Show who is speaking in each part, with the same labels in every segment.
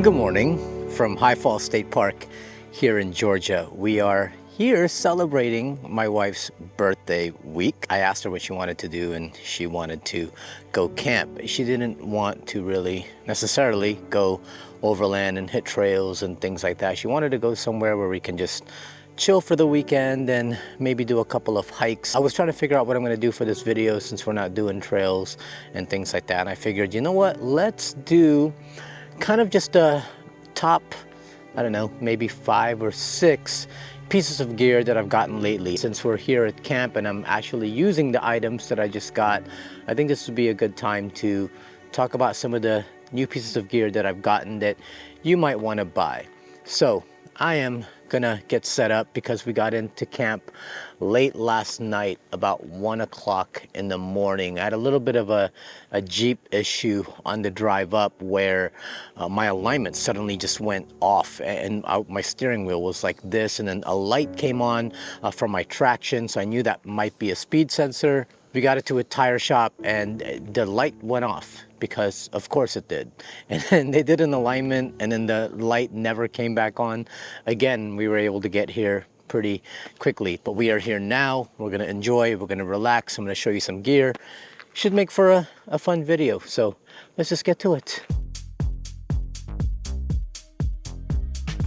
Speaker 1: Good morning from High Falls State Park here in Georgia. We are here celebrating my wife's birthday week. I asked her what she wanted to do and she wanted to go camp. She didn't want to really necessarily go overland and hit trails and things like that. She wanted to go somewhere where we can just chill for the weekend and maybe do a couple of hikes. I was trying to figure out what I'm going to do for this video since we're not doing trails and things like that. And I figured, you know what, let's do kind of just a top, I don't know, maybe 5 or 6 pieces of gear that I've gotten lately. Since we're here at camp and I'm actually using the items that I just got, I think this would be a good time to talk about some of the new pieces of gear that I've gotten that you might want to buy. So I am gonna get set up because we got into camp late last night, about 1 o'clock in the morning. I had a little bit of a Jeep issue on the drive up where my alignment suddenly just went off and my steering wheel was like this, and then a light came on from my traction, so I knew that might be a speed sensor. We got it to a tire shop and the light went off because of course it did. And then they did an alignment and then the light never came back on. Again, we were able to get here pretty quickly, but we are here now. We're gonna enjoy, we're gonna relax. I'm gonna show you some gear. Should make for a fun video. So let's just get to it.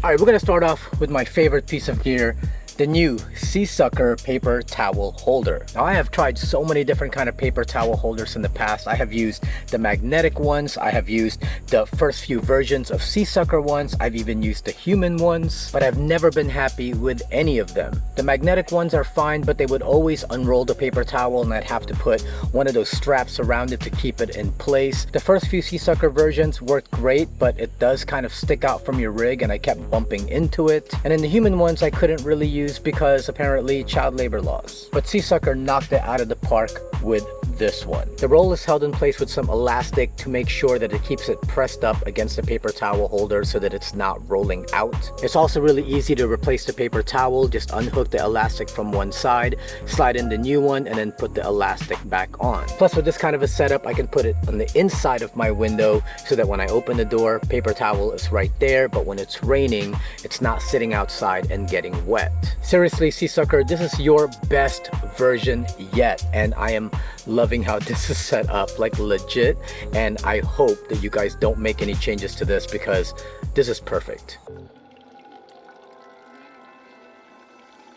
Speaker 1: All right, we're gonna start off with my favorite piece of gear, the new SeaSucker paper towel holder. Now, I have tried so many different kind of paper towel holders in the past. I have used the magnetic ones. I have used the first few versions of SeaSucker ones. I've even used the human ones, but I've never been happy with any of them. The magnetic ones are fine, but they would always unroll the paper towel and I'd have to put one of those straps around it to keep it in place. The first few SeaSucker versions worked great, but it does kind of stick out from your rig and I kept bumping into it. And in the human ones, I couldn't really use because apparently child labor laws. But SeaSucker knocked it out of the park with this one. The roll is held in place with some elastic to make sure that it keeps it pressed up against the paper towel holder so that it's not rolling out. It's also really easy to replace the paper towel. Just unhook the elastic from one side, slide in the new one, and then put the elastic back on. Plus, with this kind of a setup, I can put it on the inside of my window so that when I open the door, paper towel is right there, but when it's raining, it's not sitting outside and getting wet. Seriously, SeaSucker, this is your best version yet, and I am loving how this is set up, like legit, and I hope that you guys don't make any changes to this because this is perfect.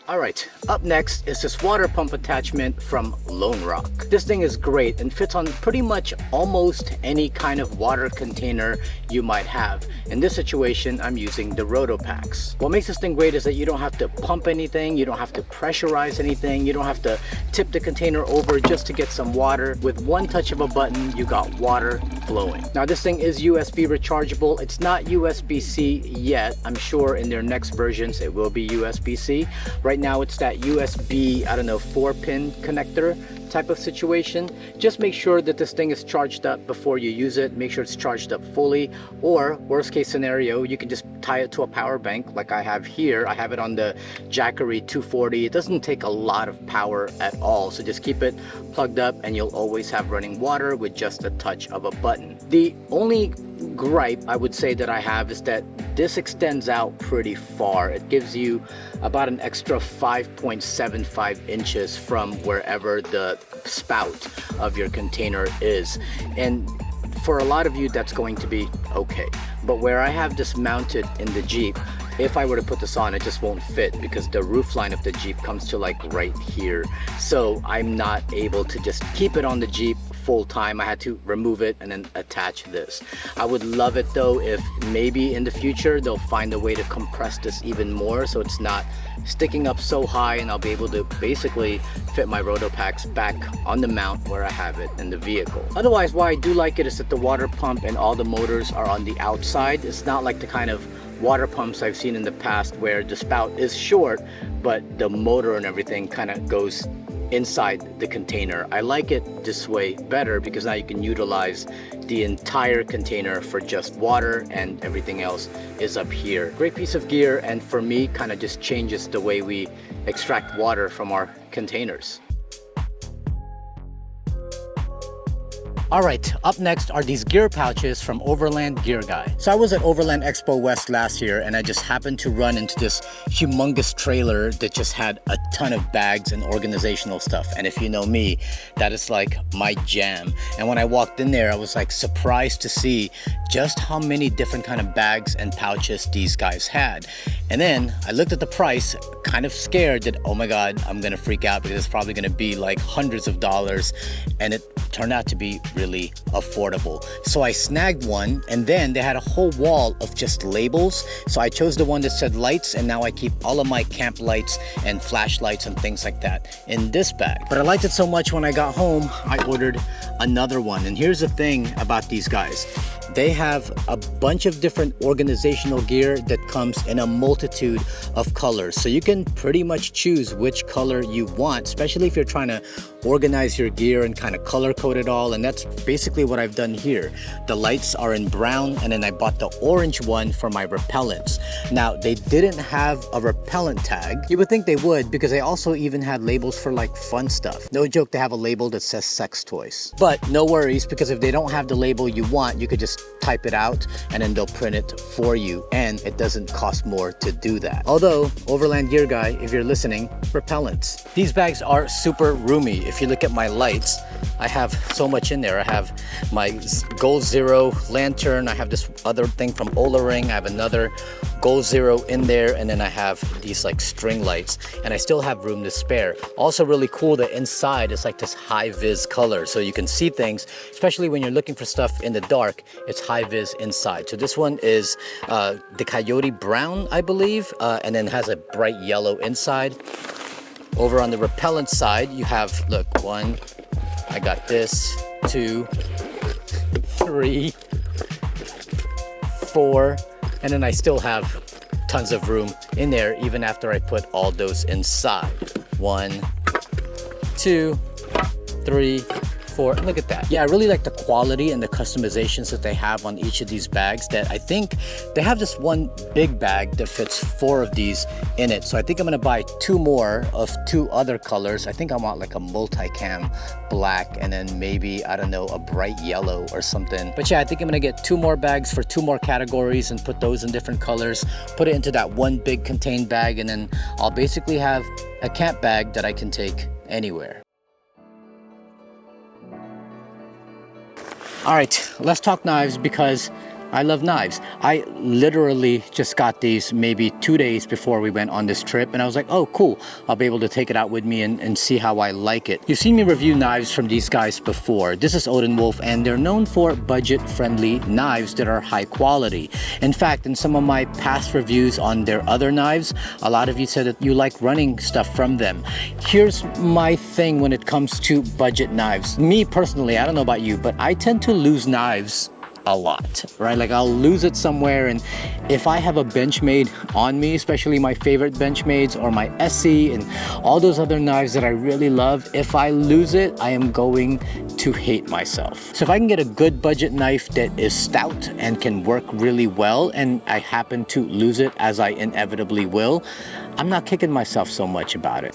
Speaker 1: Alright, up next is this water pump attachment from Lone Rock. This thing is great and fits on pretty much almost any kind of water container you might have. In this situation, I'm using the Rotopacks. What makes this thing great is that you don't have to pump anything, you don't have to pressurize anything, you don't have to tip the container over just to get some water. With one touch of a button, you got water flowing. Now, this thing is USB rechargeable. It's not USB-C yet. I'm sure in their next versions it will be USB-C. Right now it's that USB, I don't know, 4-pin connector type of situation. Just make sure that this thing is charged up before you use it. Make sure it's charged up fully, or worst case scenario, you can just tie it to a power bank like I have here. I have it on the Jackery 240. It doesn't take a lot of power at all, so just keep it plugged up and you'll always have running water with just a touch of a button. The only gripe I would say that I have is that this extends out pretty far. It gives you about an extra 5.75 inches from wherever the spout of your container is, and for a lot of you that's going to be okay. But where I have this mounted in the Jeep, if I were to put this on, it just won't fit because the roof line of the Jeep comes to like right here. So I'm not able to just keep it on the Jeep full time. I had to remove it and then attach this. I would love it though if maybe in the future they'll find a way to compress this even more so it's not sticking up so high, and I'll be able to basically fit my Rotopacks back on the mount where I have it in the vehicle. Otherwise, why I do like it is that the water pump and all the motors are on the outside. It's not like the kind of water pumps I've seen in the past where the spout is short but the motor and everything kind of goes inside the container. I like it this way better because now you can utilize the entire container for just water and everything else is up here. Great piece of gear, and for me kind of just changes the way we extract water from our containers. All right, up next are these gear pouches from Overland Gear Guy. So I was at Overland Expo West last year and I just happened to run into this humongous trailer that just had a ton of bags and organizational stuff. And if you know me, that is like my jam. And when I walked in there, I was like surprised to see just how many different kind of bags and pouches these guys had. And then I looked at the price, kind of scared that, oh my God, I'm gonna freak out because it's probably gonna be like hundreds of dollars. And it turned out to be really affordable. So I snagged one, and then they had a whole wall of just labels. So I chose the one that said lights, and now I keep all of my camp lights and flashlights and things like that in this bag. But I liked it so much when I got home, I ordered another one. And here's the thing about these guys. They have a bunch of different organizational gear that comes in a multitude of colors. So you can pretty much choose which color you want, especially if you're trying to organize your gear and kind of color code it all. And that's basically what I've done here. The lights are in brown, and then I bought the orange one for my repellents. Now, they didn't have a repellent tag. You would think they would, because they also even had labels for like fun stuff. No joke, they have a label that says sex toys. But no worries, because if they don't have the label you want, you could just type it out and then they'll print it for you, and it doesn't cost more to do that. Although, Overland Gear Guy, if you're listening, repellents. These bags are super roomy. If you look at my lights, I have so much in there. I have my Gold Zero lantern, I have this other thing from Ola-Ring, I have another Gold Zero in there, and then I have these like string lights, and I still have room to spare. Also really cool that inside is like this high vis color, so you can see things, especially when you're looking for stuff in the dark. It's high vis inside. So this one is the Coyote Brown, I believe, and then has a bright yellow inside. Over on the repellent side, you have, look, one, I got this, 2, 3, 4, and then I still have tons of room in there even after I put all those inside. 1, 2, 3, 4. Look at that. Yeah, I really like the quality and the customizations that they have on each of these bags. That I think they have this one big bag that fits 4 of these in it. So I think I'm gonna buy 2 more of 2 other colors. I think I want like a multicam black, and then maybe, I don't know, a bright yellow or something. But yeah, I think I'm gonna get 2 more bags for 2 more categories and put those in different colors, put it into that one big contained bag, and then I'll basically have a camp bag that I can take anywhere. All right, let's talk knives, because I love knives. I literally just got these maybe 2 days before we went on this trip, and I was like, oh cool, I'll be able to take it out with me and see how I like it. You've seen me review knives from these guys before. This is Odenwolf, and they're known for budget-friendly knives that are high quality. In fact, in some of my past reviews on their other knives, a lot of you said that you like running stuff from them. Here's my thing when it comes to budget knives. Me personally, I don't know about you, but I tend to lose knives a lot, right? Like I'll lose it somewhere, and if I have a Benchmade on me, especially my favorite Benchmades or my SE and all those other knives that I really love, if I lose it, I am going to hate myself. So if I can get a good budget knife that is stout and can work really well, and I happen to lose it, as I inevitably will, I'm not kicking myself so much about it.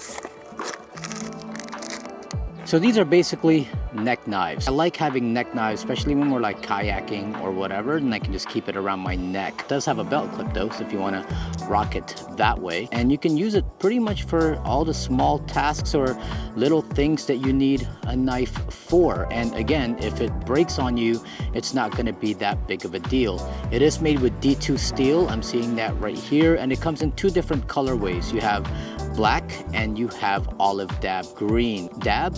Speaker 1: So these are basically neck knives. I like having neck knives, especially when we're like kayaking or whatever, and I can just keep it around my neck. It does have a belt clip though, so if you want to rock it that way. And you can use it pretty much for all the small tasks or little things that you need a knife for. And again, if it breaks on you, it's not going to be that big of a deal. It is made with D2 steel. I'm seeing that right here, and it comes in 2 different colorways. You have black and you have olive dab green. Dab,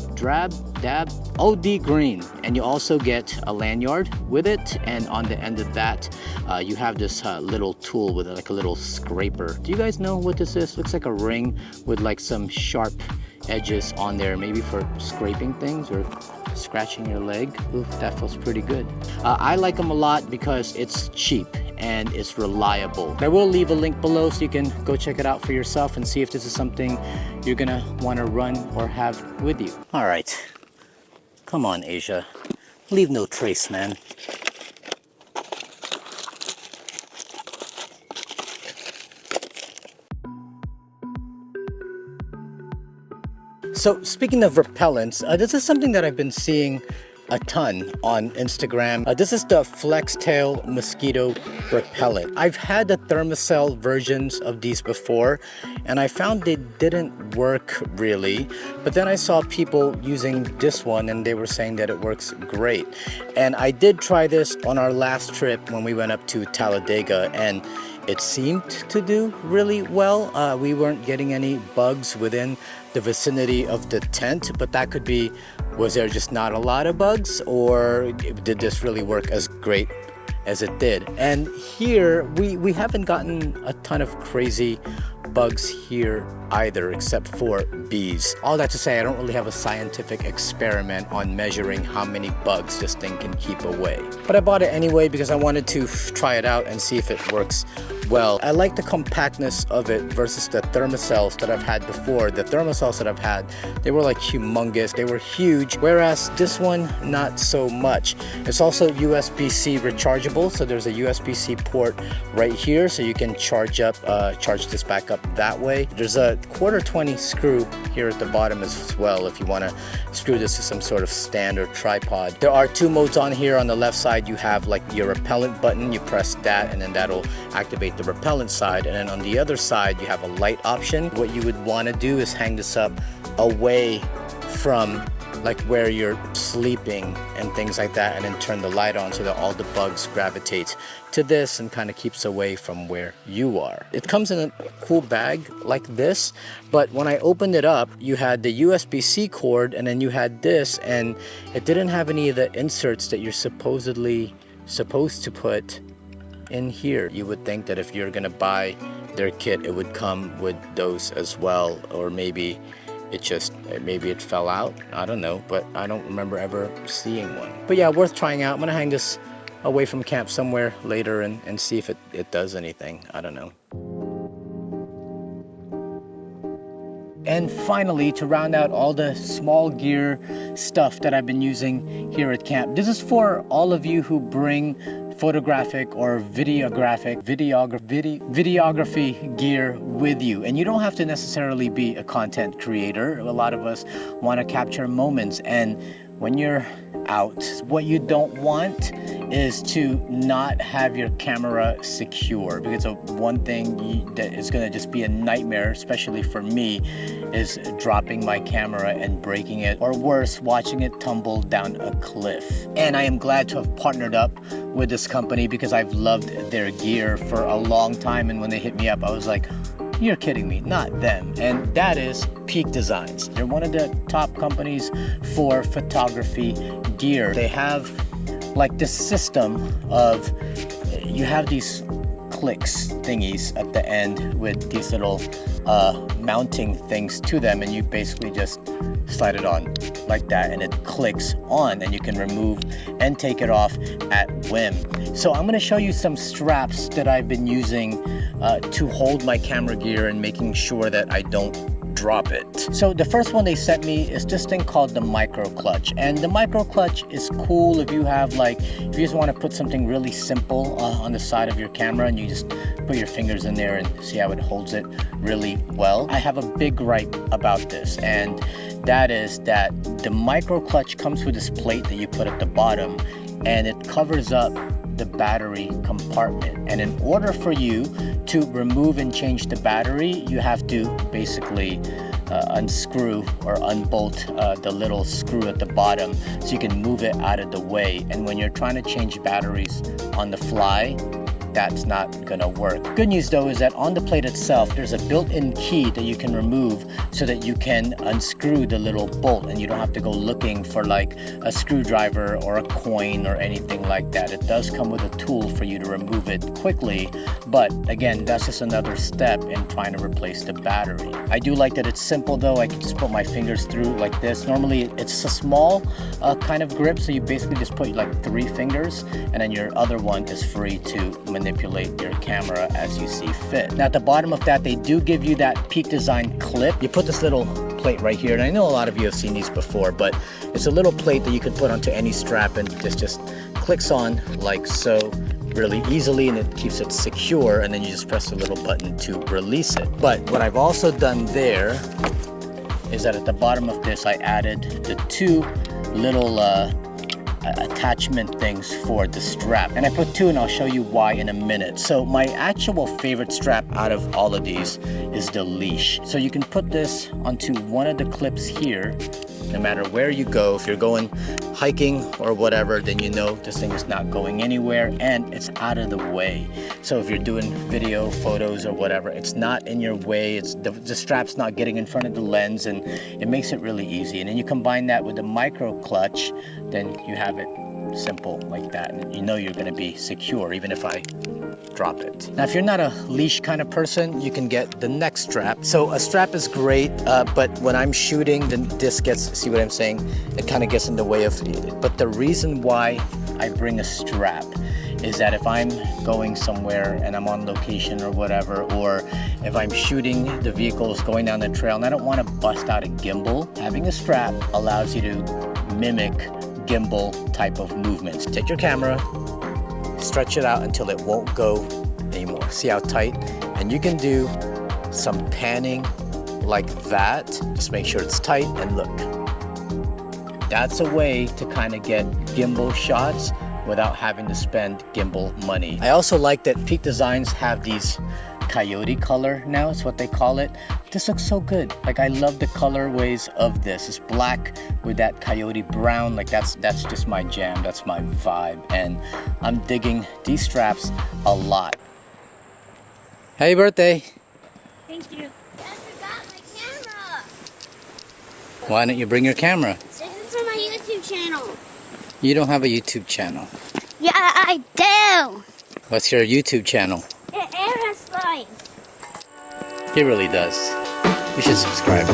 Speaker 1: OD green. And you also get a lanyard with it, and on the end of that you have this little tool with like a little scraper. Do you guys know what this is? Looks like a ring with like some sharp edges on there, maybe for scraping things or scratching your leg. Ooh, that feels pretty good. I like them a lot because it's cheap and it's reliable. I will leave a link below so you can go check it out for yourself and see if this is something you're gonna want to run or have with you. All right, come on Asia, leave no trace, man. So speaking of repellents, this is something that I've been seeing a ton on Instagram. This is the Flextail Mosquito Repellent. I've had the Thermacell versions of these before, and I found they didn't work really. But then I saw people using this one, and they were saying that it works great. And I did try this on our last trip when we went up to Talladega, and it seemed to do really well. We weren't getting any bugs within the vicinity of the tent, but that could be, was there just not a lot of bugs, or did this really work as great as it did? And here we haven't gotten a ton of crazy bugs here either, except for bees. All that to say, I don't really have a scientific experiment on measuring how many bugs this thing can keep away. But I bought it anyway because I wanted to try it out and see if it works well. I like the compactness of it versus the Thermacells that I've had before. The Thermacells that I've had, they were like humongous, they were huge, whereas this one, not so much. It's also USB-C rechargeable, so there's a USB-C port right here, so you can charge this back up that way. There's a 1/4-20 screw here at the bottom as well if you want to screw this to some sort of stand or tripod. There are 2 modes on here. On the left side you have like your repellent button, you press that and then that'll activate the repellent side, and then on the other side you have a light option. What you would want to do is hang this up away from like where you're sleeping and things like that, and then turn the light on so that all the bugs gravitate to this and kind of keeps away from where you are. It comes in a cool bag like this, but when I opened it up, you had the USB-C cord and then you had this, and it didn't have any of the inserts that you're supposedly supposed to put in here. You would think that if you're gonna buy their kit, it would come with those as well, or maybe it fell out. I don't know, but I don't remember ever seeing one. But yeah, worth trying out. I'm gonna hang this away from camp somewhere later and see if it does anything. I don't know. And finally, to round out all the small gear stuff that I've been using here at camp, this is for all of you who bring photographic or videography gear with you. And you don't have to necessarily be a content creator. A lot of us want to capture moments, and when you're out, what you don't want is to not have your camera secure, because one thing that is going to just be a nightmare, especially for me, is dropping my camera and breaking it, or worse, watching it tumble down a cliff. And I am glad to have partnered up with this company because I've loved their gear for a long time, and when they hit me up I was like, you're kidding me, not them. And that is Peak Designs. They're one of the top companies for photography gear. They have like this system of, you have these clicks thingies at the end with these little mounting things to them, and you basically just slide it on like that and it clicks on, and you can remove and take it off at whim. So I'm going to show you some straps that I've been using to hold my camera gear and making sure that I don't drop it. So the first one they sent me is this thing called the micro clutch, and the micro clutch is cool if you have if you just want to put something really simple on the side of your camera, and you just put your fingers in there and see how it holds it really well. I have a big gripe about this, and that is that the micro clutch comes with this plate that you put at the bottom, and it covers up the battery compartment. And in order for you to remove and change the battery, you have to basically unscrew or unbolt the little screw at the bottom so you can move it out of the way. And when you're trying to change batteries on the fly, that's not gonna work. Good news though is that on the plate itself, there's a built-in key that you can remove so that you can unscrew the little bolt, and you don't have to go looking for like a screwdriver or a coin or anything like that. It does come with a tool for you to remove it quickly, but again, that's just another step in trying to replace the battery. I do like that it's simple though. I can just put my fingers through like this. Normally it's a small kind of grip, so you basically just put like 3 fingers, and then your other one is free to manipulate your camera as you see fit. Now at the bottom of that, they do give you that Peak Design clip. You put this little plate right here, and I know a lot of you have seen these before, but it's a little plate that you can put onto any strap, and this just clicks on like so really easily, and it keeps it secure, and then you just press the little button to release it. But what I've also done there is that at the bottom of this I added the 2 little attachment things for the strap, and I put 2 and I'll show you why in a minute. So my actual favorite strap out of all of these is the leash. So you can put this onto one of the clips here. No matter where you go, if you're going hiking or whatever, then you know this thing is not going anywhere and it's out of the way. So if you're doing video, photos or whatever, it's not in your way. It's the strap's not getting in front of the lens, and it makes it really easy. And then you combine that with the micro clutch, then you have it simple like that, and you know you're going to be secure even if I drop it. Now if you're not a leash kind of person, you can get the neck strap. So a strap is great, but when I'm shooting, then this gets, see what I'm saying, it kind of gets in the way of it. But the reason why I bring a strap is that if I'm going somewhere and I'm on location or whatever, or if I'm shooting the vehicles going down the trail and I don't want to bust out a gimbal, having a strap allows you to mimic gimbal type of movements. Take your camera, stretch it out until it won't go anymore. See how tight? And you can do some panning like that. Just make sure it's tight, and look. That's a way to kind of get gimbal shots without having to spend gimbal money. I also like that Peak Designs have these coyote color now, it's what they call it. This looks so good. Like, I love the colorways of this. It's black with that coyote brown. Like, that's just my jam. That's my vibe. And I'm digging these straps a lot. Happy birthday.
Speaker 2: Thank you. I forgot my camera.
Speaker 1: Why don't you bring your camera?
Speaker 2: This is for my YouTube channel.
Speaker 1: You don't have a YouTube channel.
Speaker 2: Yeah, I do.
Speaker 1: What's your YouTube channel?
Speaker 2: It has slides.
Speaker 1: He really does. You should subscribe.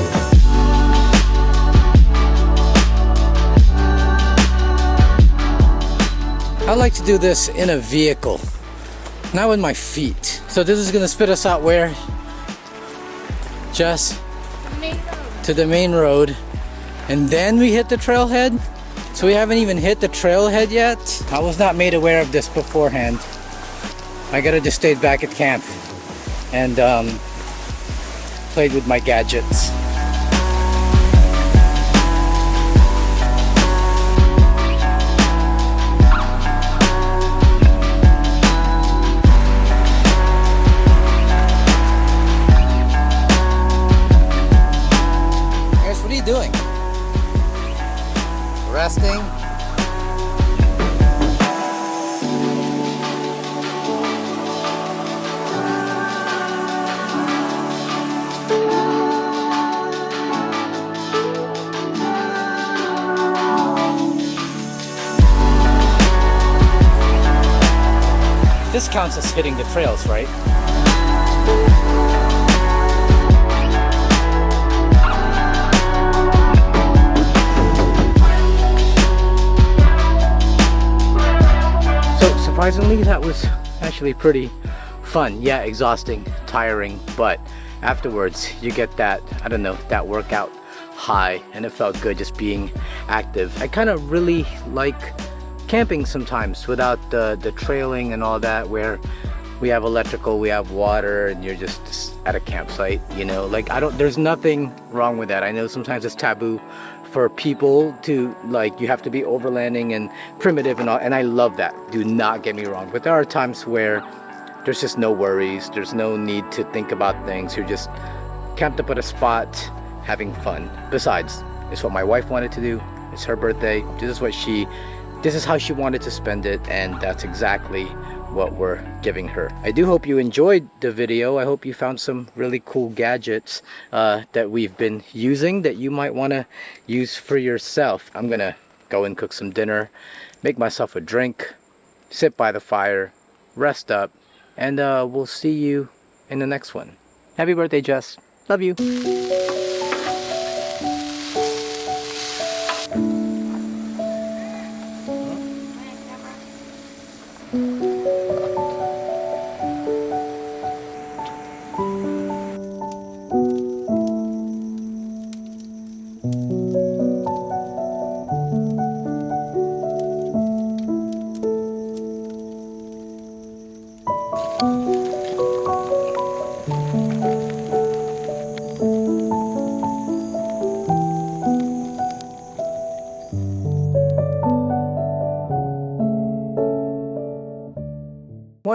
Speaker 1: I like to do this in a vehicle, not with my feet. So this is gonna spit us out where? Just to the main road, and then we hit the trailhead. So we haven't even hit the trailhead yet. I was not made aware of this beforehand. I gotta just stayed back at camp and played with my gadgets. Guys, what are you doing? Resting? This counts as hitting the trails, right? So surprisingly, that was actually pretty fun. Yeah, exhausting, tiring, but afterwards you get that, I don't know, that workout high, and it felt good just being active. I kind of really like camping sometimes without the trailing and all that, where we have electrical, we have water, and you're just at a campsite, you know. Like, there's nothing wrong with that. I know sometimes it's taboo for people to, like, you have to be overlanding and primitive and all, and I love that, do not get me wrong, but there are times where there's just no worries, there's no need to think about things. You're just camped up at a spot having fun. Besides, it's what my wife wanted to do. It's her birthday. This is how she wanted to spend it, and that's exactly what we're giving her. I do hope you enjoyed the video. I hope you found some really cool gadgets that we've been using that you might want to use for yourself. I'm gonna go and cook some dinner, make myself a drink, sit by the fire, rest up, and we'll see you in the next one. Happy birthday, Jess. Love you.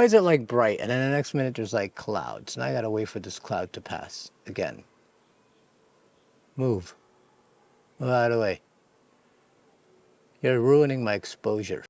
Speaker 1: Why is it like bright and then the next minute there's like clouds? Now I gotta wait for this cloud to pass again. Move. Move out of the way. You're ruining my exposure.